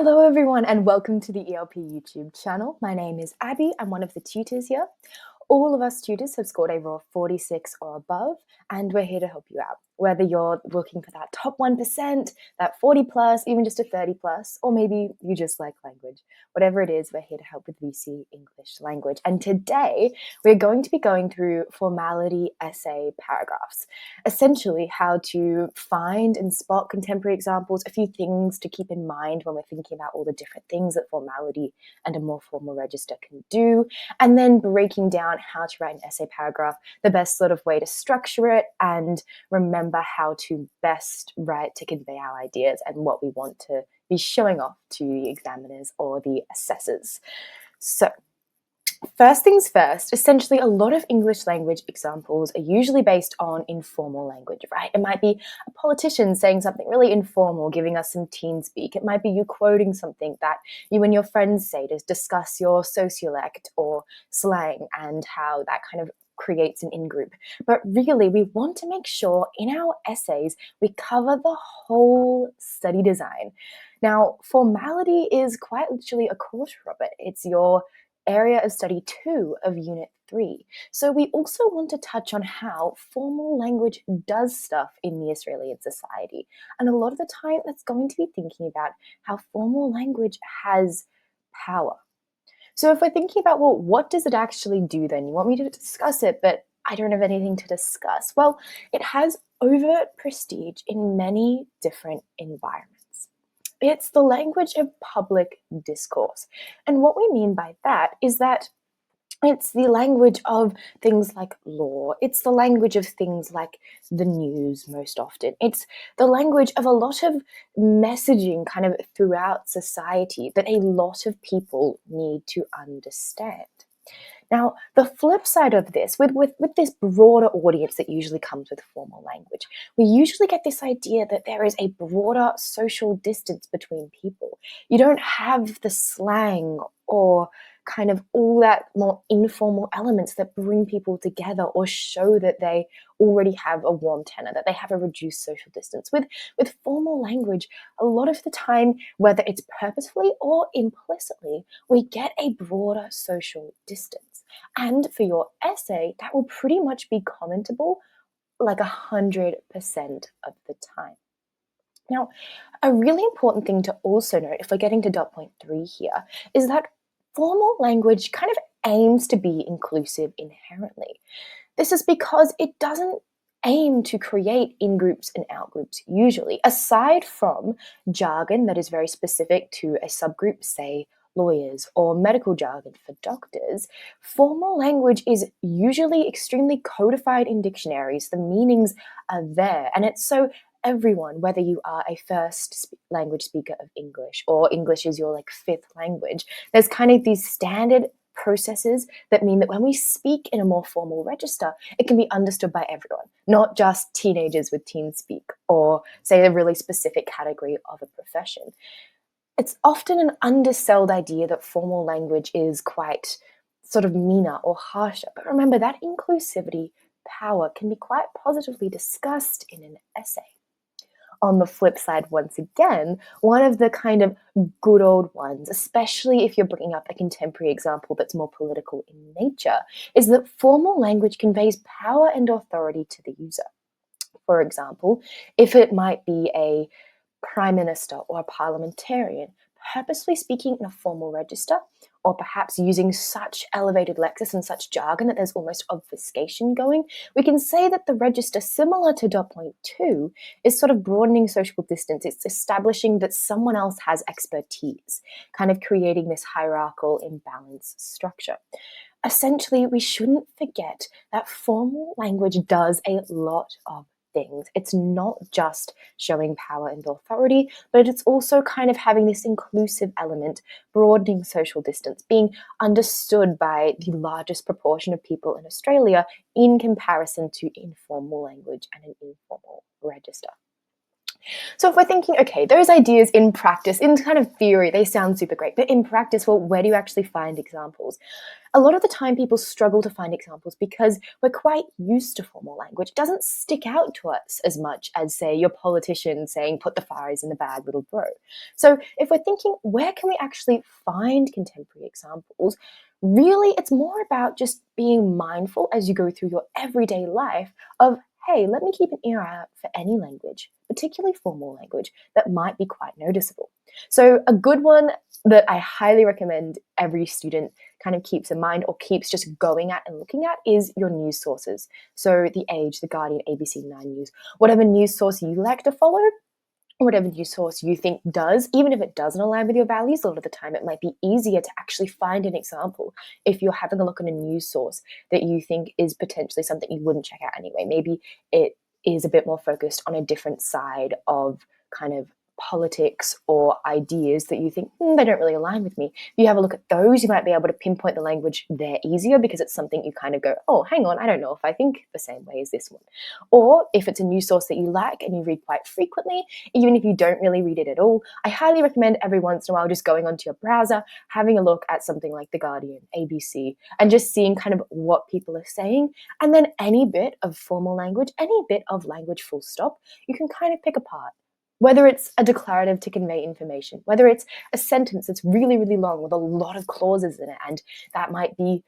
Hello everyone and welcome to the ELP YouTube channel. My name is Abbie, I'm one of the tutors here. All of us tutors have scored a raw 46 or above and we're here to help you out. Whether you're looking for that top 1%, that 40 plus, even just a 30 plus, or maybe you just like language. Whatever it is, we're here to help with VCE English Language. And today we're going to be going through formality essay paragraphs. Essentially how to find and spot contemporary examples, a few things to keep in mind when we're thinking about all the different things that formality and a more formal register can do, and then breaking down how to write an essay paragraph, the best sort of way to structure it, and remember how to best write to convey our ideas and what we want to be showing off to the examiners or the assessors. So, first things first, essentially a lot of English language examples are usually based on informal language, right? It might be a politician saying something really informal, giving us some teen speak. It might be you quoting something that you and your friends say to discuss your sociolect or slang and how that kind of creates an in-group. But really, we want to make sure in our essays we cover the whole study design. Now, formality is quite literally a quarter of it. It's your area of study 2 of Unit 3. So we also want to touch on how formal language does stuff in the Australian society. And a lot of the time that's going to be thinking about how formal language has power. So if we're thinking about, well, what does it actually do then? You want me to discuss it, but I don't have anything to discuss. Well, it has overt prestige in many different environments. It's the language of public discourse. And what we mean by that is that it's the language of things like law. It's the language of things like the news most often. It's the language of a lot of messaging kind of throughout society that a lot of people need to understand. Now, the flip side of this, with this broader audience that usually comes with formal language, we usually get this idea that there is a broader social distance between people. You don't have the slang or kind of all that more informal elements that bring people together or show that they already have a warm tenor, that they have a reduced social distance. With formal language, a lot of the time, whether it's purposefully or implicitly, we get a broader social distance. And for your essay, that will pretty much be commentable like 100% of the time. Now, a really important thing to also note, if we're getting to dot point 3 here, is that formal language kind of aims to be inclusive inherently. This is because it doesn't aim to create in-groups and out-groups usually, aside from jargon that is very specific to a subgroup, say lawyers, or medical jargon for doctors. Formal language is usually extremely codified in dictionaries. The meanings are there, and it's so everyone, whether you are a first language speaker of English or English is your fifth language, there's kind of these standard processes that mean that when we speak in a more formal register, it can be understood by everyone, not just teenagers with teen speak or say a really specific category of a profession. It's often an undersold idea that formal language is quite sort of meaner or harsher, but remember that inclusivity power can be quite positively discussed in an essay. On the flip side, once again, one of the kind of good old ones, especially if you're bringing up a contemporary example that's more political in nature, is that formal language conveys power and authority to the user. For example, if it might be a prime minister or a parliamentarian purposely speaking in a formal register, or perhaps using such elevated lexis and such jargon that there's almost obfuscation going, we can say that the register, similar to dot point 2, is sort of broadening social distance. It's establishing that someone else has expertise, kind of creating this hierarchical imbalance structure. Essentially, we shouldn't forget that formal language does a lot of things. It's not just showing power and authority, but it's also kind of having this inclusive element, broadening social distance, being understood by the largest proportion of people in Australia in comparison to informal language and an informal register. So if we're thinking, okay, those ideas in practice, in kind of theory, they sound super great, but in practice, well, where do you actually find examples? A lot of the time people struggle to find examples because we're quite used to formal language. It doesn't stick out to us as much as, say, your politician saying, put the fires in the bag, little bro. So if we're thinking, where can we actually find contemporary examples? Really, it's more about just being mindful as you go through your everyday life of, hey, let me keep an ear out for any language, particularly formal language, that might be quite noticeable. So a good one that I highly recommend every student kind of keeps in mind or keeps just going at and looking at is your news sources. So The Age, The Guardian, ABC 9 News, whatever news source you like to follow, whatever news source you think does, even if it doesn't align with your values, a lot of the time it might be easier to actually find an example if you're having a look at a news source that you think is potentially something you wouldn't check out anyway. Maybe it is a bit more focused on a different side of kind of politics or ideas that you think they don't really align with me. If you have a look at those, you might be able to pinpoint the language there easier because it's something you kind of go, oh, hang on, I don't know if I think the same way as this one. Or if it's a news source that you like and you read quite frequently, even if you don't really read it at all, I highly recommend every once in a while just going onto your browser, having a look at something like The Guardian, ABC, and just seeing kind of what people are saying. And then any bit of formal language, any bit of language full stop, you can kind of pick apart. Whether it's a declarative to convey information, whether it's a sentence that's really, really long with a lot of clauses in it, and that might be,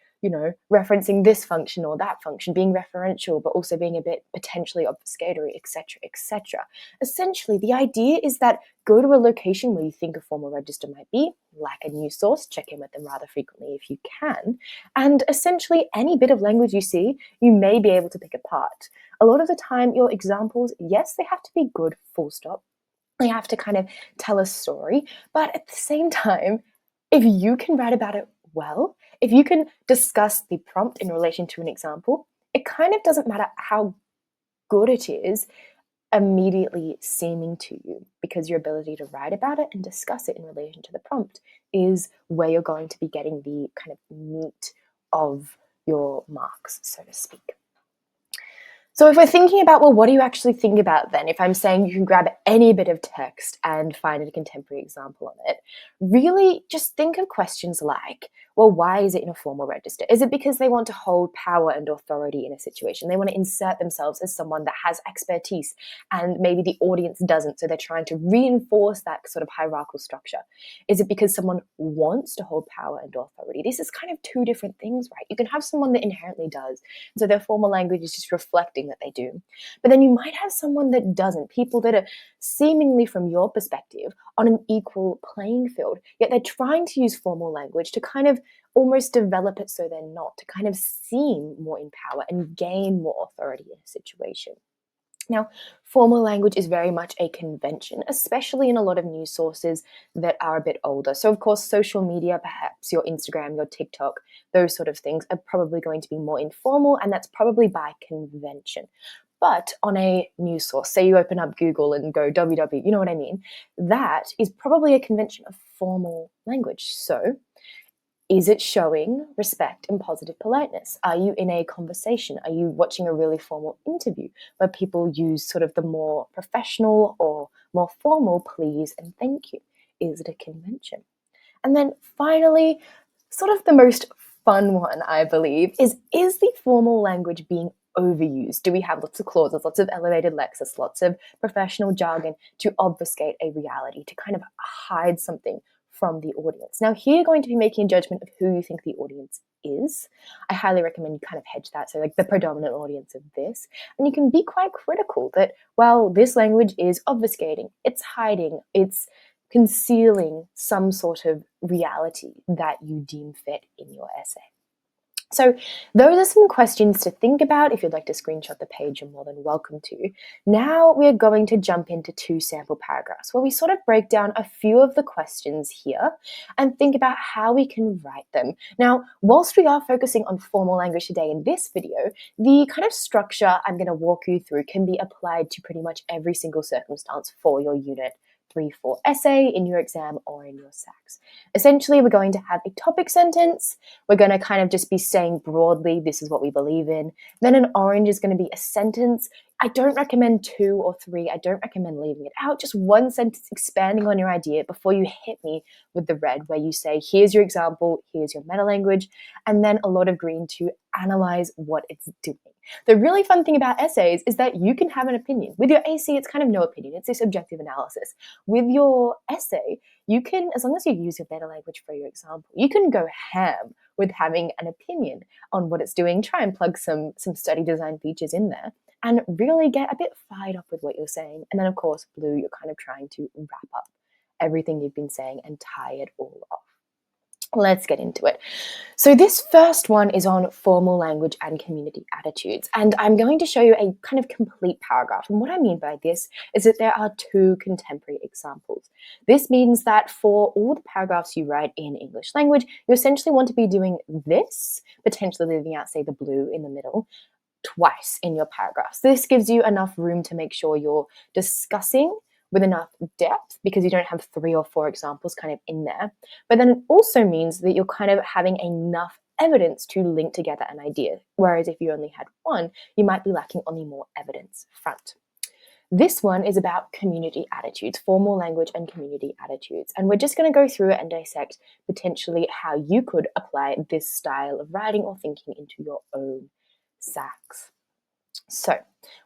referencing this function or that function, being referential, but also being a bit potentially obfuscatory, etc., etc. Essentially, the idea is that go to a location where you think a formal register might be, like a news source, check in with them rather frequently if you can, and essentially any bit of language you see, you may be able to pick apart. A lot of the time, your examples, yes, they have to be good, full stop. They have to kind of tell a story, but at the same time, if you can write about it well, if you can discuss the prompt in relation to an example, it kind of doesn't matter how good it is immediately seeming to you, because your ability to write about it and discuss it in relation to the prompt is where you're going to be getting the kind of meat of your marks, so to speak. So if we're thinking about, well, what do you actually think about then? If I'm saying you can grab any bit of text and find a contemporary example on it, really just think of questions like, well, why is it in a formal register? Is it because they want to hold power and authority in a situation? They want to insert themselves as someone that has expertise and maybe the audience doesn't, so they're trying to reinforce that sort of hierarchical structure. Is it because someone wants to hold power and authority? This is kind of two different things, right? You can have someone that inherently does, so their formal language is just reflecting that they do. But then you might have someone that doesn't, people that are seemingly from your perspective on an equal playing field, yet they're trying to use formal language to kind of almost develop it so they're not, to kind of seem more in power and gain more authority in a situation. Now, formal language is very much a convention, especially in a lot of news sources that are a bit older. So, of course, social media, perhaps your Instagram, your TikTok, those sort of things are probably going to be more informal, and that's probably by convention. But on a news source, say you open up Google and go www, you know what I mean? That is probably a convention of formal language. So, is it showing respect and positive politeness? Are you in a conversation? Are you watching a really formal interview where people use sort of the more professional or more formal please and thank you? Is it a convention? And then finally, sort of the most fun one, I believe, is the formal language being overused? Do we have lots of clauses, lots of elevated lexis, lots of professional jargon to obfuscate a reality, to kind of hide something from the audience? Now, here you're going to be making a judgment of who you think the audience is. I highly recommend you kind of hedge that, so like the predominant audience of this. And you can be quite critical that, well, this language is obfuscating, it's hiding, it's concealing some sort of reality that you deem fit in your essay. So those are some questions to think about. If you'd like to screenshot the page, you're more than welcome to. Now we're going to jump into 2 sample paragraphs where we sort of break down a few of the questions here and think about how we can write them. Now, whilst we are focusing on formal language today in this video, the kind of structure I'm going to walk you through can be applied to pretty much every single circumstance for your Unit 3-4 essay in your exam or in your SACs. Essentially, we're going to have a topic sentence. We're going to kind of just be saying broadly, this is what we believe in. Then an orange is going to be a sentence. I don't recommend 2 or 3. I don't recommend leaving it out. Just one sentence expanding on your idea before you hit me with the red, where you say, here's your example, here's your meta language, and then a lot of green to analyze what it's doing. The really fun thing about essays is that you can have an opinion. With your AC, it's kind of no opinion. It's this objective analysis. With your essay, you can, as long as you use your meta language for your example, you can go ham with having an opinion on what it's doing. Try and plug some study design features in there and really get a bit fired up with what you're saying. And then, of course, blue, you're kind of trying to wrap up everything you've been saying and tie it all off. Let's get into it. So this first one is on formal language and community attitudes. And I'm going to show you a kind of complete paragraph. And what I mean by this is that there are 2 contemporary examples. This means that for all the paragraphs you write in English language, you essentially want to be doing this, potentially leaving out, say, the blue in the middle, twice in your paragraphs. This gives you enough room to make sure you're discussing with enough depth, because you don't have 3 or 4 examples kind of in there. But then it also means that you're kind of having enough evidence to link together an idea. Whereas if you only had 1, you might be lacking on the more evidence front. This one is about community attitudes, formal language and community attitudes. And we're just going to go through it and dissect potentially how you could apply this style of writing or thinking into your own SACs. So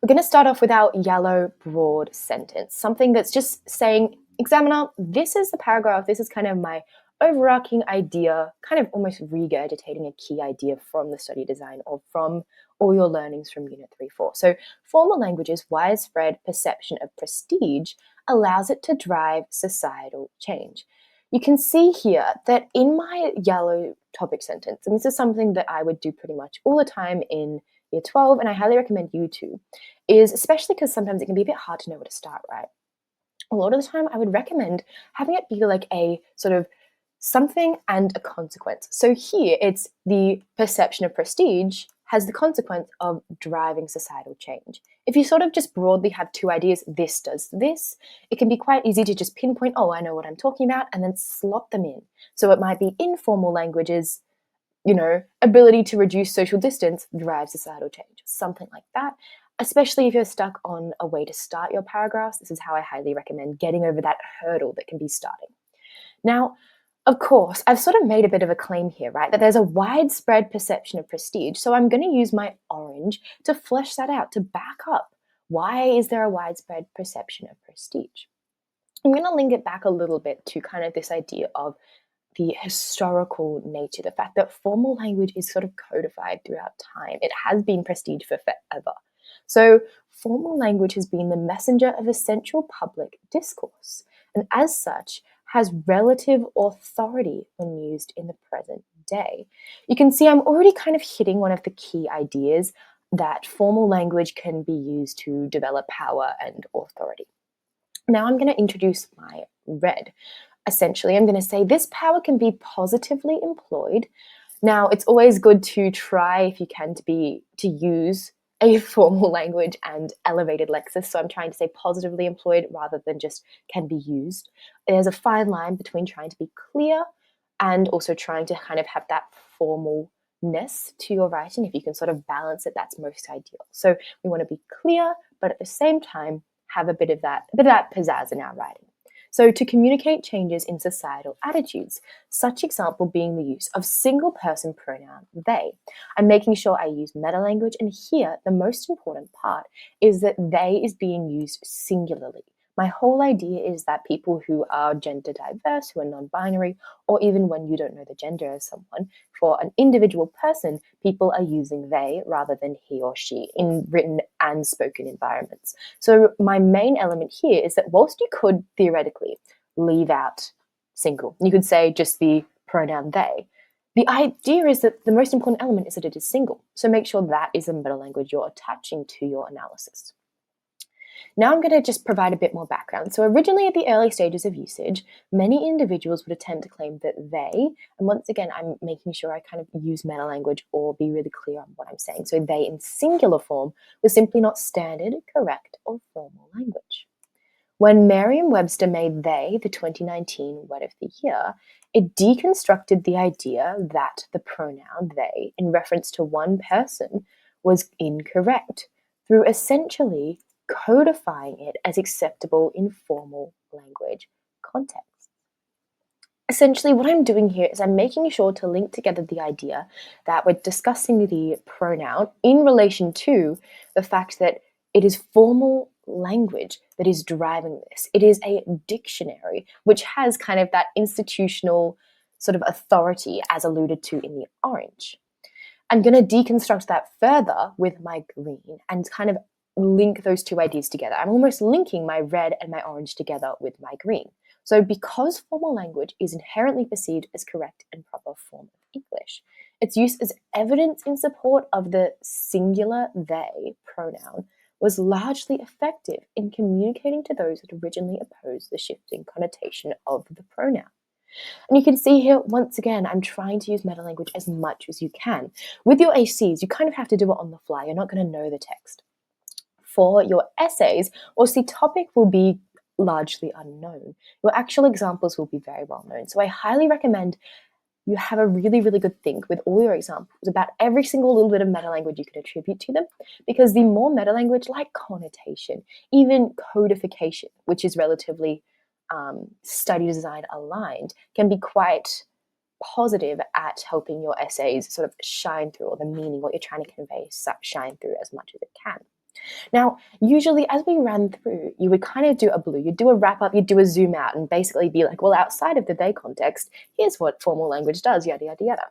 we're going to start off with our yellow broad sentence, something that's just saying, examiner, this is the paragraph, this is kind of my overarching idea, kind of almost regurgitating a key idea from the study design or from all your learnings from Unit 3-4. So formal language's widespread perception of prestige allows it to drive societal change. You can see here that in my yellow topic sentence, and this is something that I would do pretty much all the time in Year 12, and I highly recommend you too, is especially because sometimes it can be a bit hard to know where to start, right? A lot of the time I would recommend having it be like a sort of something and a consequence. So here it's the perception of prestige has the consequence of driving societal change. If you sort of just broadly have 2 ideas, this does this, it can be quite easy to just pinpoint, oh, I know what I'm talking about, and then slot them in. So it might be informal languages, ability to reduce social distance drives societal change, something like that. Especially if you're stuck on a way to start your paragraphs, this is how I highly recommend getting over that hurdle that can be starting. Now, of course, I've sort of made a bit of a claim here, right, that there's a widespread perception of prestige, so I'm going to use my orange to flesh that out, to back up. Why is there a widespread perception of prestige? I'm going to link it back a little bit to kind of this idea of the historical nature, the fact that formal language is sort of codified throughout time. It has been prestige for forever. So formal language has been the messenger of essential public discourse, and as such has relative authority when used in the present day. You can see I'm already kind of hitting one of the key ideas that formal language can be used to develop power and authority. Now I'm going to introduce my red. Essentially, I'm going to say this power can be positively employed. Now, it's always good to try, if you can, to use a formal language and elevated lexis. So I'm trying to say positively employed rather than just can be used. There's a fine line between trying to be clear and also trying to kind of have that formalness to your writing. If you can sort of balance it, that's most ideal. So we want to be clear, but at the same time, have a bit of that pizzazz in our writing. So to communicate changes in societal attitudes, such example being the use of single person pronoun they. I'm making sure I use meta language, and here the most important part is that they is being used singularly. My whole idea is that people who are gender diverse, who are non-binary, or even when you don't know the gender of someone, for an individual person, people are using they rather than he or she in written and spoken environments. So my main element here is that whilst you could theoretically leave out single, you could say just the pronoun they, the idea is that the most important element is that it is single. So make sure that is the meta language you're attaching to your analysis. Now I'm going to just provide a bit more background. So originally at the early stages of usage, many individuals would attempt to claim that they, and once again, I'm making sure I kind of use meta language or be really clear on what I'm saying. So they in singular form was simply not standard, correct, or formal language. When Merriam-Webster made they the 2019 word of the year, it deconstructed the idea that the pronoun they in reference to one person was incorrect through essentially codifying it as acceptable in formal language contexts. Essentially, what I'm doing here is I'm making sure to link together the idea that we're discussing the pronoun in relation to the fact that it is formal language that is driving this. It is a dictionary, which has kind of that institutional sort of authority as alluded to in the orange. I'm going to deconstruct that further with my green and kind of link those two ideas together. I'm almost linking my red and my orange together with my green. So because formal language is inherently perceived as correct and proper form of English, its use as evidence in support of the singular they pronoun was largely effective in communicating to those that originally opposed the shifting connotation of the pronoun. And you can see here, once again, I'm trying to use meta-language as much as you can. With your ACs, you kind of have to do it on the fly. You're not going to know the text. For your essays, whilst the topic will be largely unknown, your actual examples will be very well known. So I highly recommend you have a really, really good think with all your examples about every single little bit of meta-language you can attribute to them, because the more meta-language, like connotation, even codification, which is relatively study design aligned, can be quite positive at helping your essays sort of shine through, or the meaning, what you're trying to convey, shine through as much as it can. Now, usually as we ran through, you would kind of do a blue, you'd do a wrap up, you'd do a zoom out and basically be like, well, outside of the they context, here's what formal language does, yada, yada, yada.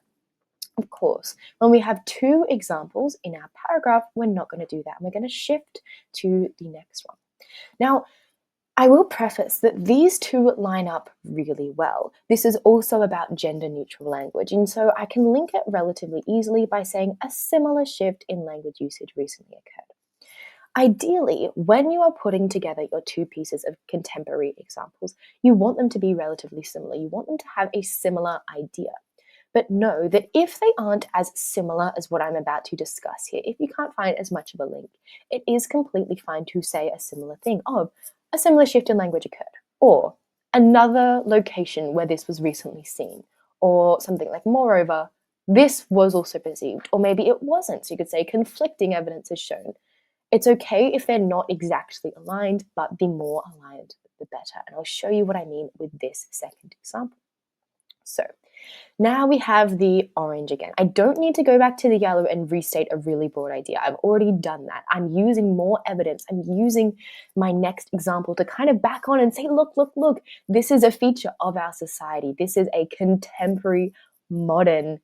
Of course, when we have two examples in our paragraph, we're not going to do that. And we're going to shift to the next one. Now, I will preface that these two line up really well. This is also about gender neutral language, and so I can link it relatively easily by saying a similar shift in language usage recently occurred. Ideally, when you are putting together your two pieces of contemporary examples, you want them to be relatively similar. You want them to have a similar idea. But know that if they aren't as similar as what I'm about to discuss here, if you can't find as much of a link, it is completely fine to say a similar thing of a similar shift in language occurred, or another location where this was recently seen, or something like, moreover, this was also perceived, or maybe it wasn't. So you could say conflicting evidence is shown. It's okay if they're not exactly aligned, but the more aligned, the better. And I'll show you what I mean with this second example. So now we have the orange again. I don't need to go back to the yellow and restate a really broad idea. I've already done that. I'm using more evidence. I'm using my next example to kind of back on and say, look, look, look, this is a feature of our society. This is a contemporary, modern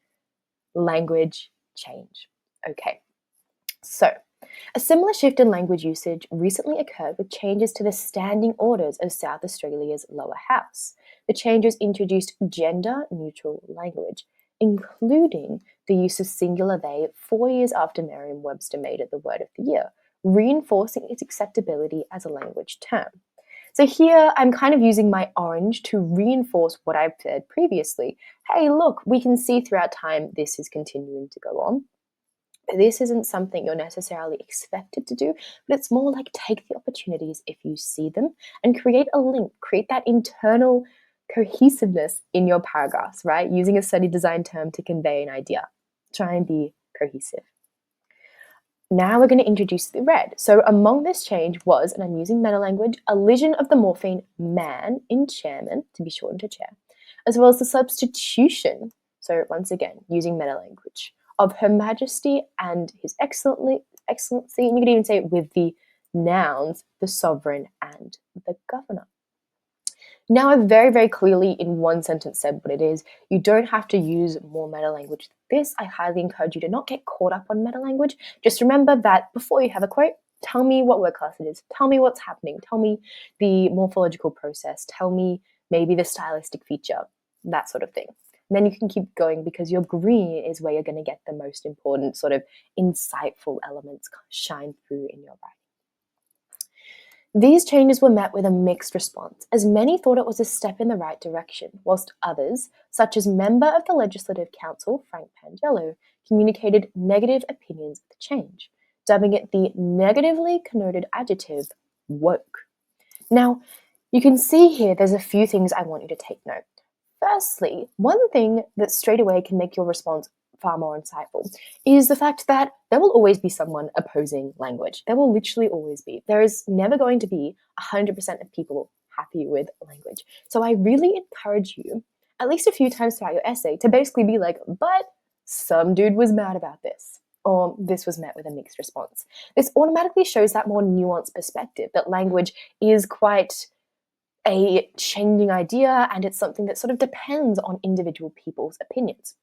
language change. Okay, so a similar shift in language usage recently occurred with changes to the standing orders of South Australia's lower house. The changes introduced gender-neutral language, including the use of singular they 4 years after Merriam-Webster made it the word of the year, reinforcing its acceptability as a language term. So here I'm kind of using my orange to reinforce what I've said previously. Hey, look, we can see throughout time this is continuing to go on. This isn't something you're necessarily expected to do, but it's more like take the opportunities if you see them and create a link, create that internal cohesiveness in your paragraphs, right? Using a study design term to convey an idea. Try and be cohesive. Now we're going to introduce the red. So among this change was, and I'm using meta language, elision of the morpheme man in chairman to be shortened to chair, as well as the substitution, so once again, using meta language, of Her Majesty and His Excellency, and you could even say it with the nouns, the sovereign and the governor. Now I've very, very clearly in one sentence said what it is. You don't have to use more meta language than this. I highly encourage you to not get caught up on meta language. Just remember that before you have a quote, tell me what word class it is. Tell me what's happening. Tell me the morphological process. Tell me maybe the stylistic feature, that sort of thing. And then you can keep going, because your green is where you're going to get the most important sort of insightful elements shine through in your writing. These changes were met with a mixed response, as many thought it was a step in the right direction, whilst others, such as member of the Legislative Council, Frank Pangello, communicated negative opinions of the change, dubbing it the negatively connoted adjective woke. Now, you can see here there's a few things I want you to take note. Firstly, one thing that straight away can make your response far more insightful is the fact that there will always be someone opposing language. There will literally always be. There is never going to be 100% of people happy with language. So I really encourage you, at least a few times throughout your essay, to basically be like, but some dude was mad about this, or this was met with a mixed response. This automatically shows that more nuanced perspective, that language is quite a changing idea and it's something that sort of depends on individual people's opinions.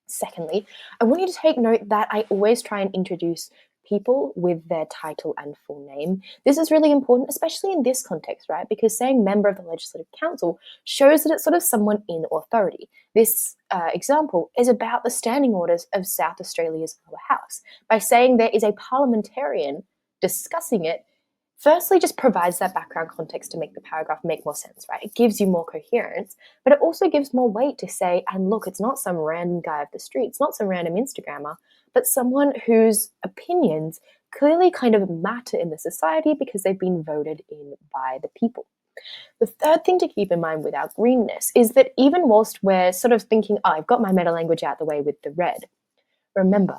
Secondly, I want you to take note that I always try and introduce people with their title and full name. This is really important, especially in this context, right? Because saying member of the Legislative Council shows that it's sort of someone in authority. This example is about the standing orders of South Australia's lower house. By saying there is a parliamentarian discussing it, firstly just provides that background context to make the paragraph make more sense, right? It gives you more coherence, but it also gives more weight to say, and look, it's not some random guy off the street, it's not some random Instagrammer, but someone whose opinions clearly kind of matter in the society because they've been voted in by the people. The third thing to keep in mind with our greenness is that even whilst we're sort of thinking, oh, I've got my meta language out the way with the red, remember,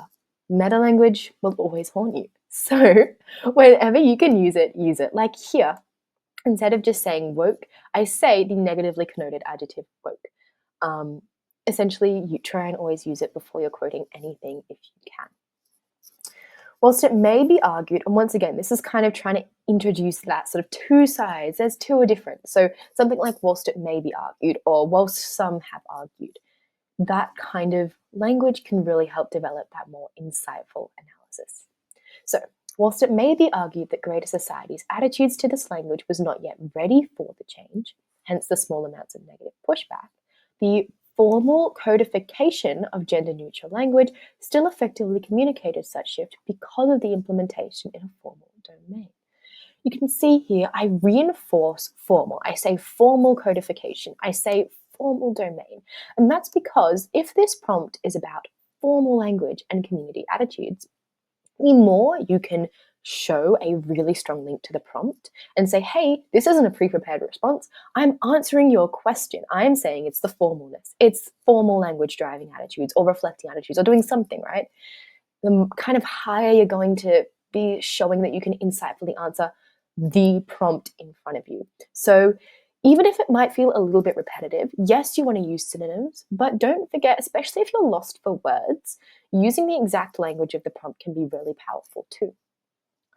meta language will always haunt you. So whenever you can use it, use it. Like here, instead of just saying woke, I say the negatively connoted adjective woke. Essentially, you try and always use it before you're quoting anything if you can. Whilst it may be argued, and once again, this is kind of trying to introduce that sort of two sides, there's two are different. So something like whilst it may be argued, or whilst some have argued, that kind of language can really help develop that more insightful analysis. So, whilst it may be argued that greater society's attitudes to this language was not yet ready for the change, hence the small amounts of negative pushback, the formal codification of gender-neutral language still effectively communicated such shift because of the implementation in a formal domain. You can see here I reinforce formal. I say formal codification. I say formal domain. And that's because if this prompt is about formal language and community attitudes, the more you can show a really strong link to the prompt and say, hey, this isn't a pre-prepared response. I'm answering your question. I'm saying it's the formalness. It's formal language driving attitudes or reflecting attitudes or doing something, right? The kind of higher you're going to be showing that you can insightfully answer the prompt in front of you. So even if it might feel a little bit repetitive, yes, you want to use synonyms, but don't forget, especially if you're lost for words, using the exact language of the prompt can be really powerful too,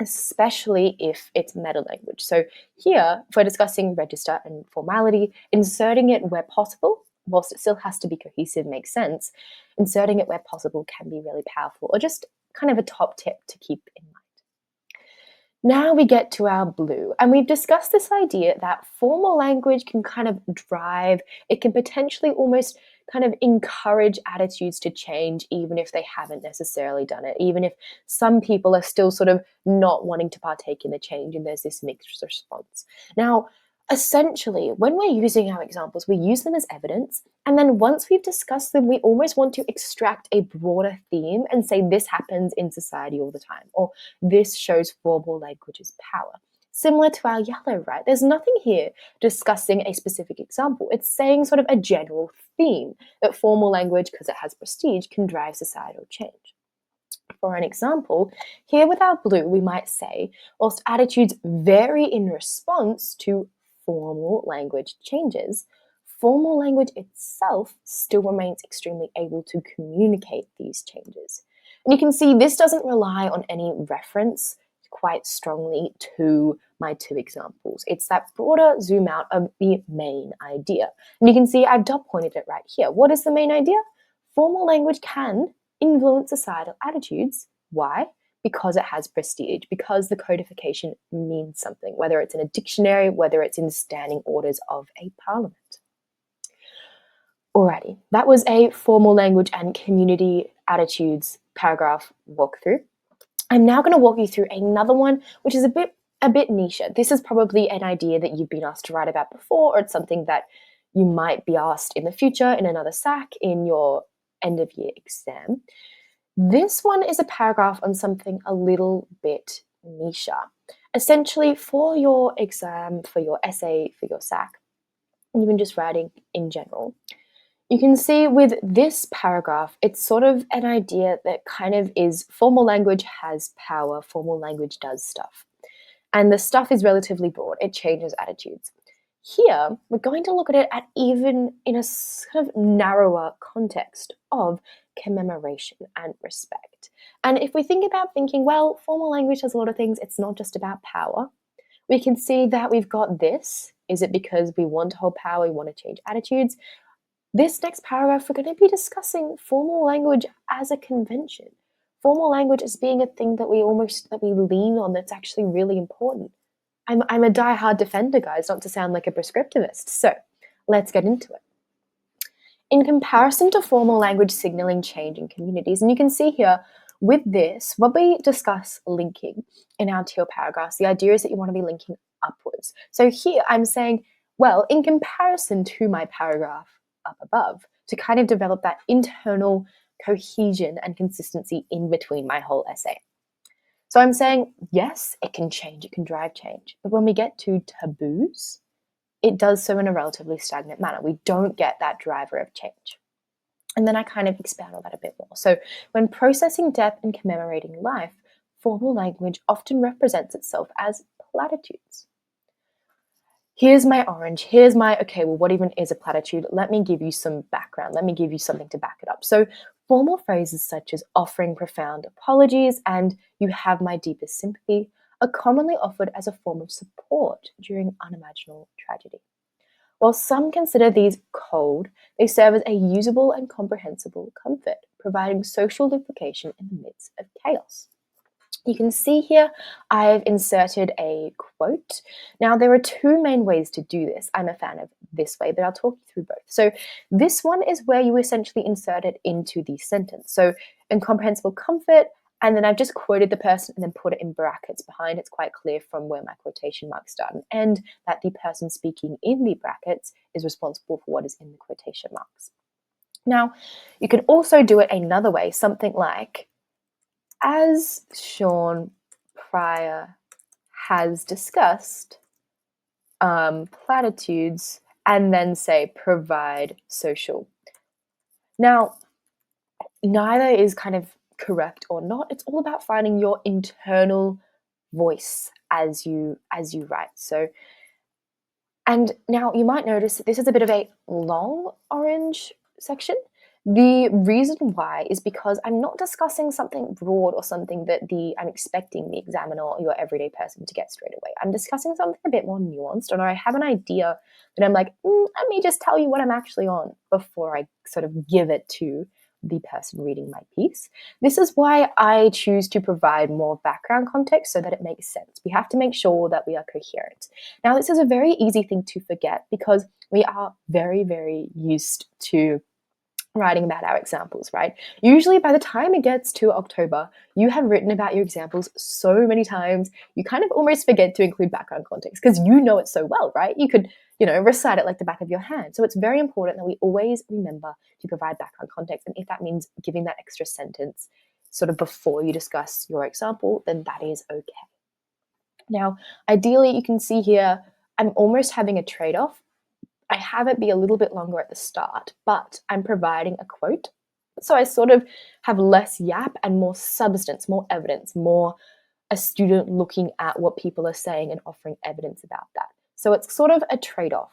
especially if it's meta language. So here, if we're discussing register and formality, inserting it where possible, whilst it still has to be cohesive, makes sense, inserting it where possible can be really powerful, or just kind of a top tip to keep in mind. Now we get to our blue, and we've discussed this idea that formal language can kind of drive, it can potentially almost kind of encourage attitudes to change even if they haven't necessarily done it, even if some people are still sort of not wanting to partake in the change and there's this mixed response. Now, essentially, when we're using our examples, we use them as evidence, and then once we've discussed them, we almost want to extract a broader theme and say this happens in society all the time, or this shows formal language's power. Similar to our yellow, right? There's nothing here discussing a specific example. It's saying sort of a general theme that formal language, because it has prestige, can drive societal change. For an example, here with our blue, we might say, whilst attitudes vary in response to formal language changes, formal language itself still remains extremely able to communicate these changes. And you can see this doesn't rely on any reference quite strongly to my two examples. It's that broader zoom out of the main idea. And you can see I've dot pointed it right here. What is the main idea? Formal language can influence societal attitudes. Why? Because it has prestige, because the codification means something, whether it's in a dictionary, whether it's in standing orders of a parliament. Alrighty, that was a formal language and community attitudes paragraph walkthrough. I'm now going to walk you through another one, which is a bit niche. This is probably an idea that you've been asked to write about before, or it's something that you might be asked in the future in another SAC in your end of year exam. This one is a paragraph on something a little bit niche. Essentially, for your exam, for your essay, for your SAC, even just writing in general, you can see with this paragraph, it's sort of an idea that kind of is formal language has power, formal language does stuff. And the stuff is relatively broad, it changes attitudes. Here, we're going to look at it at even in a sort of narrower context of commemoration and respect. And if we think about thinking, well, formal language does a lot of things, it's not just about power, we can see that we've got this. Is it because we want to hold power, we want to change attitudes? This next paragraph, we're going to be discussing formal language as a convention. Formal language as being a thing that we lean on that's actually really important. I'm a die-hard defender, guys, not to sound like a prescriptivist. So let's get into it. In comparison to formal language signaling change in communities, and you can see here with this, when we discuss linking in our teal paragraphs, the idea is that you want to be linking upwards. So here I'm saying, well, in comparison to my paragraph up above, to kind of develop that internal cohesion and consistency in between my whole essay. So I'm saying, yes, it can change, it can drive change. But when we get to taboos, it does so in a relatively stagnant manner. We don't get that driver of change. And then I kind of expand on that a bit more. So when processing death and commemorating life, formal language often represents itself as platitudes. Here's my orange, here's my, okay, well, what even is a platitude? Let me give you some background. Let me give you something to back it up. So formal phrases such as offering profound apologies and you have my deepest sympathy are commonly offered as a form of support during unimaginable tragedy. While some consider these cold, they serve as a usable and comprehensible comfort, providing social lubrication in the midst of chaos. You can see here I've inserted a quote. Now, there are two main ways to do this. I'm a fan of this way, but I'll talk you through both. So this one is where you essentially insert it into the sentence. So incomprehensible comfort, and then I've just quoted the person and then put it in brackets behind. It's quite clear from where my quotation marks start and end that the person speaking in the brackets is responsible for what is in the quotation marks. Now, you can also do it another way, something like, as Sean prior has discussed, platitudes, and then say provide social. Now, neither is kind of correct or not. It's all about finding your internal voice as you write. So, and now you might notice that this is a bit of a long orange section. The reason why is because I'm not discussing something broad or something that I'm expecting the examiner or your everyday person to get straight away. I'm discussing something a bit more nuanced, and I have an idea that I'm like, let me just tell you what I'm actually on before I sort of give it to the person reading my piece. This is why I choose to provide more background context so that it makes sense. We have to make sure that we are coherent. Now, this is a very easy thing to forget because we are very, very used to writing about our examples, right? Usually by the time it gets to October, you have written about your examples so many times, you kind of almost forget to include background context because you know it so well, right? You could, recite it like the back of your hand. So it's very important that we always remember to provide background context. And if that means giving that extra sentence sort of before you discuss your example, then that is okay. Now, ideally, you can see here, I'm almost having a trade-off. I have it be a little bit longer at the start, but I'm providing a quote. So I sort of have less yap and more substance, more evidence, more a student looking at what people are saying and offering evidence about that. So it's sort of a trade-off.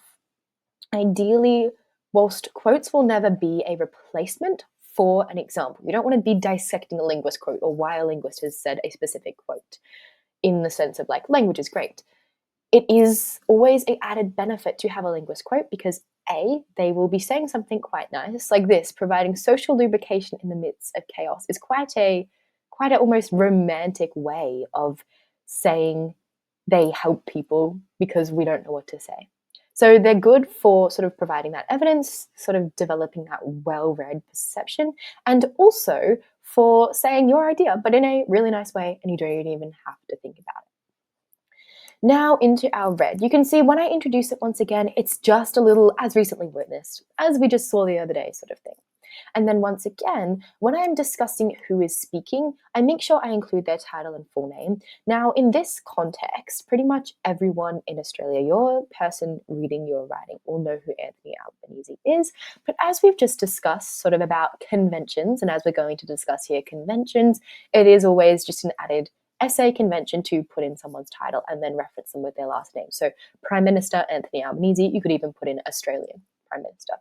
Ideally, whilst quotes will never be a replacement for an example, you don't want to be dissecting a linguist quote or why a linguist has said a specific quote in the sense of like, language is great. It is always an added benefit to have a linguist quote because A, they will be saying something quite nice, like this, providing social lubrication in the midst of chaos is quite a almost romantic way of saying they help people because we don't know what to say. So they're good for sort of providing that evidence, sort of developing that well-read perception, and also for saying your idea, but in a really nice way, and you don't even have to think about it. Now into our red. You can see when I introduce it once again, it's just a little as recently witnessed, as we just saw the other day sort of thing. And then once again, when I'm discussing who is speaking, I make sure I include their title and full name. Now, in this context, pretty much everyone in Australia, your person reading your writing, will know who Anthony Albanese is. But as we've just discussed sort of about conventions, and as we're going to discuss here conventions, it is always just an added essay convention to put in someone's title and then reference them with their last name. So Prime Minister Anthony Albanese, you could even put in Australian Prime Minister.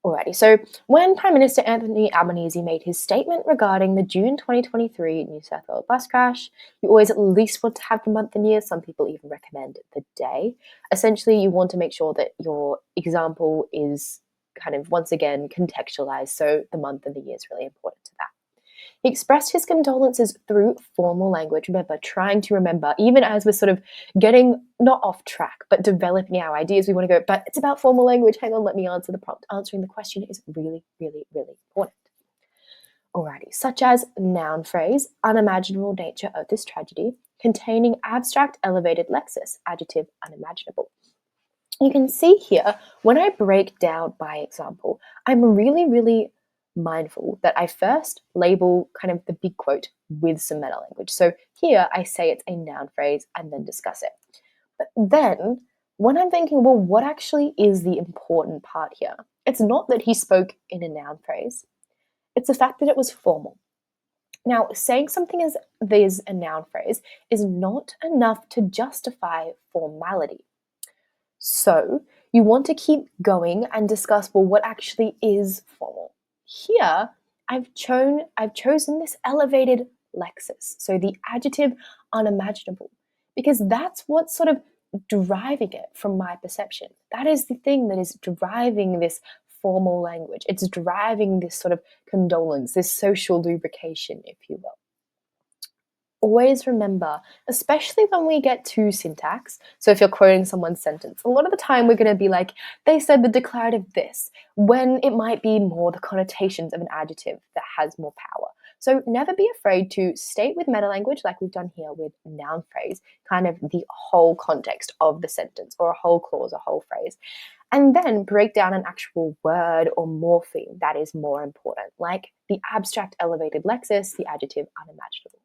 Alrighty, so when Prime Minister Anthony Albanese made his statement regarding the June 2023 New South Wales bus crash, you always at least want to have the month and year. Some people even recommend the day. Essentially, you want to make sure that your example is kind of, once again, contextualized, so the month and the year is really important to that. He expressed his condolences through formal language. Remember, trying to remember, even as we're sort of getting not off track, but developing our ideas, we want to go, but it's about formal language. Hang on, let me answer the prompt. Answering the question is really, really, really important. Alrighty, such as noun phrase, unimaginable nature of this tragedy, containing abstract elevated lexis, adjective unimaginable. You can see here, when I break down by example, I'm really, really mindful that I first label kind of the big quote with some meta language. So here I say it's a noun phrase and then discuss it. But then when I'm thinking, well, what actually is the important part here? It's not that he spoke in a noun phrase. It's the fact that it was formal. Now, saying something is a noun phrase is not enough to justify formality. So you want to keep going and discuss, well, what actually is formal? Here, I've chosen this elevated lexis, so the adjective unimaginable, because that's what's sort of driving it from my perception. That is the thing that is driving this formal language. It's driving this sort of condolence, this social lubrication, if you will. Always remember, especially when we get to syntax, so if you're quoting someone's sentence, a lot of the time we're going to be like, they said the declarative this, when it might be more the connotations of an adjective that has more power. So never be afraid to state with meta language, like we've done here with noun phrase, kind of the whole context of the sentence, or a whole clause, a whole phrase, and then break down an actual word or morpheme that is more important, like the abstract elevated lexis, the adjective unimaginable.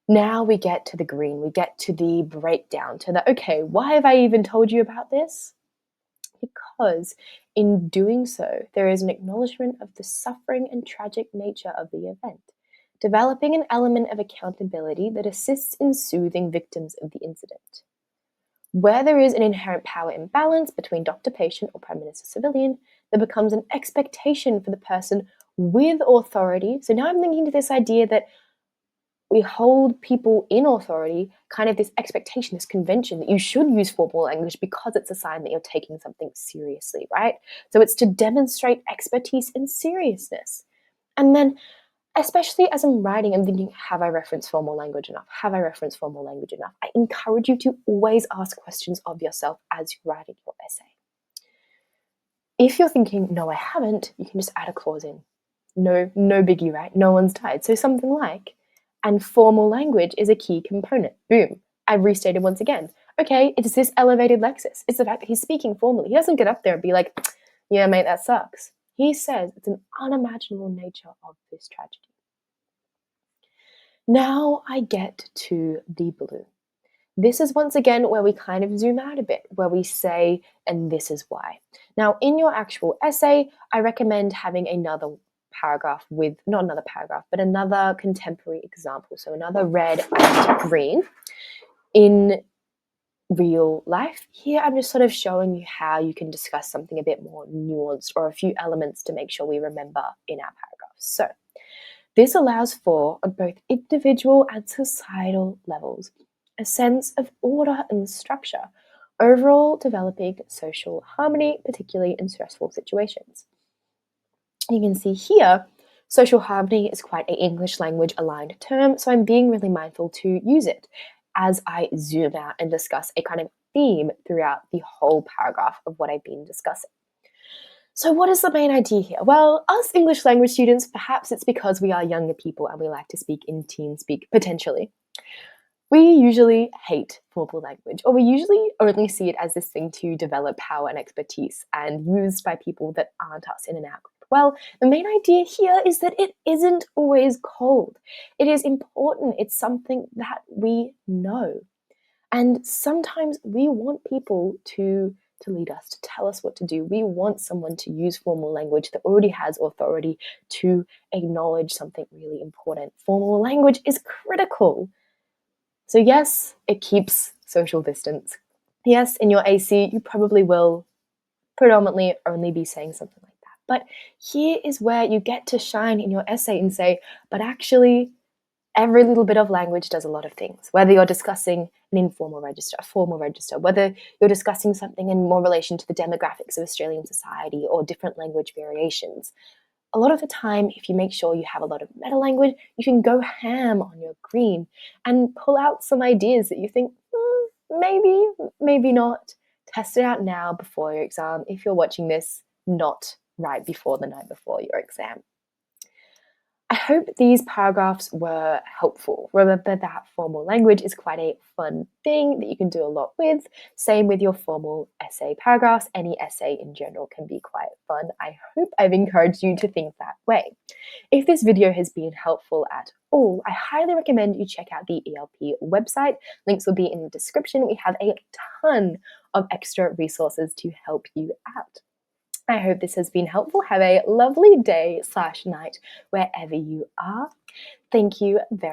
Now we get to the green, we get to the breakdown, to the, okay, why have I even told you about this? Because in doing so, there is an acknowledgement of the suffering and tragic nature of the event, developing an element of accountability that assists in soothing victims of the incident. Where there is an inherent power imbalance between doctor-patient or prime minister-civilian, there becomes an expectation for the person with authority. So now I'm linking to this idea that we hold people in authority, kind of this expectation, this convention that you should use formal language because it's a sign that you're taking something seriously, right? So it's to demonstrate expertise and seriousness. And then, especially as I'm writing, I'm thinking, have I referenced formal language enough? Have I referenced formal language enough? I encourage you to always ask questions of yourself as you're writing your essay. If you're thinking, no, I haven't, you can just add a clause in. No biggie, right? No one's died. So something like, and formal language is a key component. Boom. I've restated once again. Okay, it's this elevated lexis. It's the fact that he's speaking formally. He doesn't get up there and be like, yeah, mate, that sucks. He says it's an unimaginable nature of this tragedy. Now I get to the blue. This is once again where we kind of zoom out a bit, where we say, and this is why. Now, in your actual essay, I recommend having another paragraph with, not another paragraph, but another contemporary example. So another red and green in real life. Here, I'm just sort of showing you how you can discuss something a bit more nuanced, or a few elements to make sure we remember in our paragraphs. So this allows for, on both individual and societal levels, a sense of order and structure, overall developing social harmony, particularly in stressful situations. You can see here, social harmony is quite an English language aligned term, so I'm being really mindful to use it as I zoom out and discuss a kind of theme throughout the whole paragraph of what I've been discussing. So what is the main idea here? Well, us English language students, perhaps it's because we are younger people and we like to speak in teen speak, potentially. We usually hate formal language, or we usually only see it as this thing to develop power and expertise and used by people that aren't us in an out group. Well, the main idea here is that it isn't always cold. It is important. It's something that we know. And sometimes we want people to lead us, to tell us what to do. We want someone to use formal language that already has authority to acknowledge something really important. Formal language is critical. So yes, it keeps social distance. Yes, in your AC, you probably will predominantly only be saying something like that. But here is where you get to shine in your essay and say, but actually, every little bit of language does a lot of things. Whether you're discussing an informal register, a formal register, whether you're discussing something in more relation to the demographics of Australian society or different language variations. A lot of the time, if you make sure you have a lot of meta language, you can go ham on your green and pull out some ideas that you think, maybe, maybe not. Test it out now before your exam if you're watching this not right before the night before your exam. I hope these paragraphs were helpful. Remember that formal language is quite a fun thing that you can do a lot with. Same with your formal essay paragraphs. Any essay in general can be quite fun. I hope I've encouraged you to think that way. If this video has been helpful at all, I highly recommend you check out the ELP website. Links will be in the description. We have a ton of extra resources to help you out. I hope this has been helpful. Have a lovely day/night wherever you are. Thank you very much.